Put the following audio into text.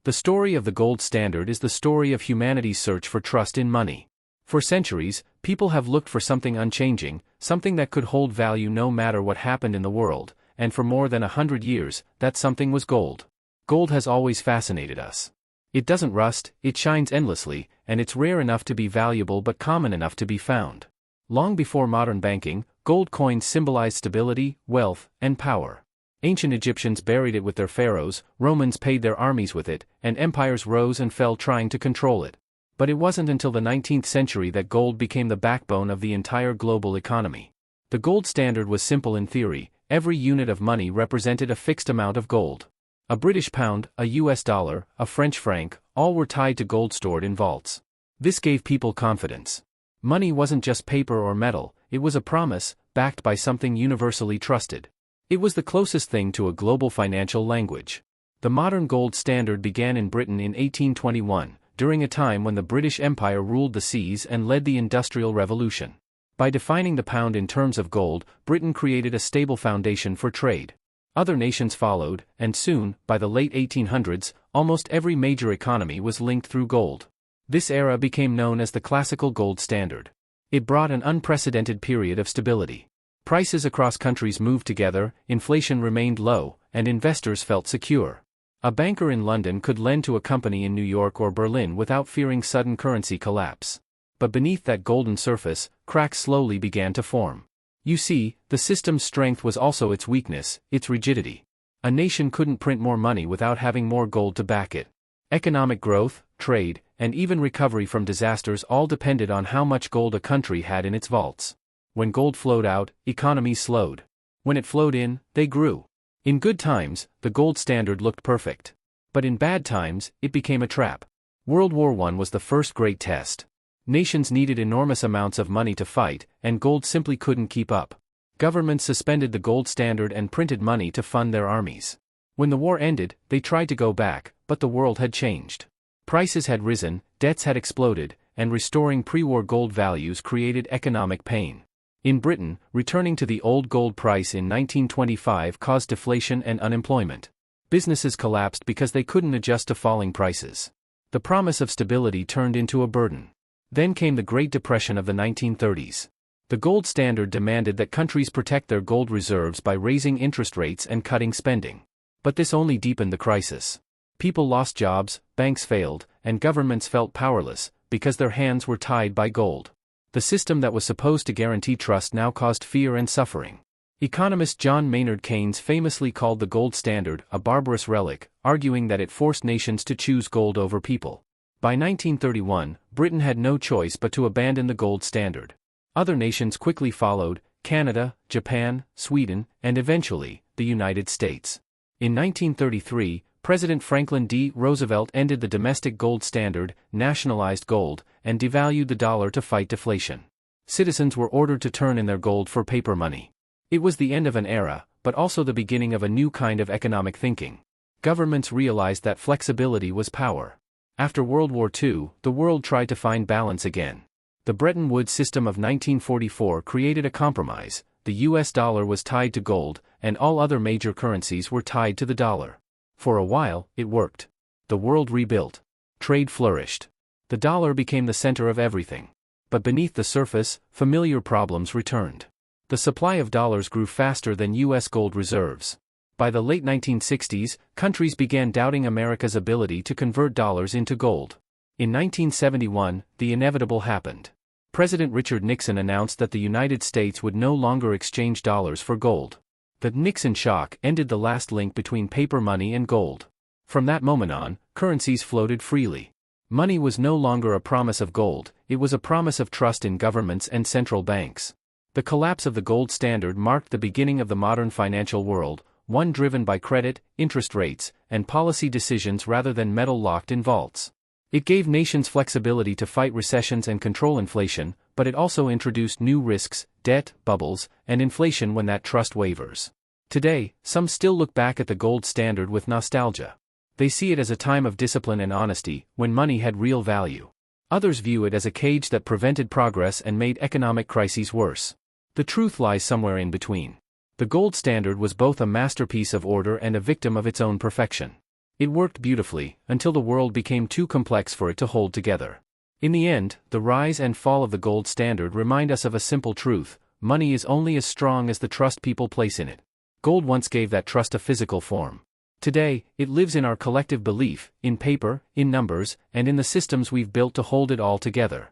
The story of the gold standard is the story of humanity's search for trust in money. For centuries, people have looked for something unchanging, something that could hold value no matter what happened in the world, and for more than 100 years, that something was gold. Gold has always fascinated us. It doesn't rust, it shines endlessly, and it's rare enough to be valuable but common enough to be found. Long before modern banking, gold coins symbolized stability, wealth, and power. Ancient Egyptians buried it with their pharaohs, Romans paid their armies with it, and empires rose and fell trying to control it. But it wasn't until the 19th century that gold became the backbone of the entire global economy. The gold standard was simple in theory. Every unit of money represented a fixed amount of gold. A British pound, a US dollar, a French franc, all were tied to gold stored in vaults. This gave people confidence. Money wasn't just paper or metal, it was a promise, backed by something universally trusted. It was the closest thing to a global financial language. The modern gold standard began in Britain in 1821, during a time when the British Empire ruled the seas and led the Industrial Revolution. By defining the pound in terms of gold, Britain created a stable foundation for trade. Other nations followed, and soon, by the late 1800s, almost every major economy was linked through gold. This era became known as the classical gold standard. It brought an unprecedented period of stability. Prices across countries moved together, inflation remained low, and investors felt secure. A banker in London could lend to a company in New York or Berlin without fearing sudden currency collapse. But beneath that golden surface, cracks slowly began to form. You see, the system's strength was also its weakness, its rigidity. A nation couldn't print more money without having more gold to back it. Economic growth, trade, and even recovery from disasters all depended on how much gold a country had in its vaults. When gold flowed out, economies slowed. When it flowed in, they grew. In good times, the gold standard looked perfect. But in bad times, it became a trap. World War I was the first great test. Nations needed enormous amounts of money to fight, and gold simply couldn't keep up. Governments suspended the gold standard and printed money to fund their armies. When the war ended, they tried to go back, but the world had changed. Prices had risen, debts had exploded, and restoring pre-war gold values created economic pain. In Britain, returning to the old gold price in 1925 caused deflation and unemployment. Businesses collapsed because they couldn't adjust to falling prices. The promise of stability turned into a burden. Then came the Great Depression of the 1930s. The gold standard demanded that countries protect their gold reserves by raising interest rates and cutting spending. But this only deepened the crisis. People lost jobs, banks failed, and governments felt powerless, because their hands were tied by gold. The system that was supposed to guarantee trust now caused fear and suffering. Economist John Maynard Keynes famously called the gold standard a barbarous relic, arguing that it forced nations to choose gold over people. By 1931, Britain had no choice but to abandon the gold standard. Other nations quickly followed: Canada, Japan, Sweden, and eventually, the United States. In 1933, President Franklin D. Roosevelt ended the domestic gold standard, nationalized gold, and devalued the dollar to fight deflation. Citizens were ordered to turn in their gold for paper money. It was the end of an era, but also the beginning of a new kind of economic thinking. Governments realized that flexibility was power. After World War II, the world tried to find balance again. The Bretton Woods system of 1944 created a compromise. The US dollar was tied to gold, and all other major currencies were tied to the dollar. For a while, it worked. The world rebuilt. Trade flourished. The dollar became the center of everything. But beneath the surface, familiar problems returned. The supply of dollars grew faster than US gold reserves. By the late 1960s, countries began doubting America's ability to convert dollars into gold. In 1971, the inevitable happened. President Richard Nixon announced that the United States would no longer exchange dollars for gold. The Nixon shock ended the last link between paper money and gold. From that moment on, currencies floated freely. Money was no longer a promise of gold, it was a promise of trust in governments and central banks. The collapse of the gold standard marked the beginning of the modern financial world, one driven by credit, interest rates, and policy decisions rather than metal locked in vaults. It gave nations flexibility to fight recessions and control inflation, but it also introduced new risks, debt, bubbles, and inflation when that trust wavers. Today, some still look back at the gold standard with nostalgia. They see it as a time of discipline and honesty, when money had real value. Others view it as a cage that prevented progress and made economic crises worse. The truth lies somewhere in between. The gold standard was both a masterpiece of order and a victim of its own perfection. It worked beautifully, until the world became too complex for it to hold together. In the end, the rise and fall of the gold standard remind us of a simple truth: money is only as strong as the trust people place in it. Gold once gave that trust a physical form. Today, it lives in our collective belief, in paper, in numbers, and in the systems we've built to hold it all together.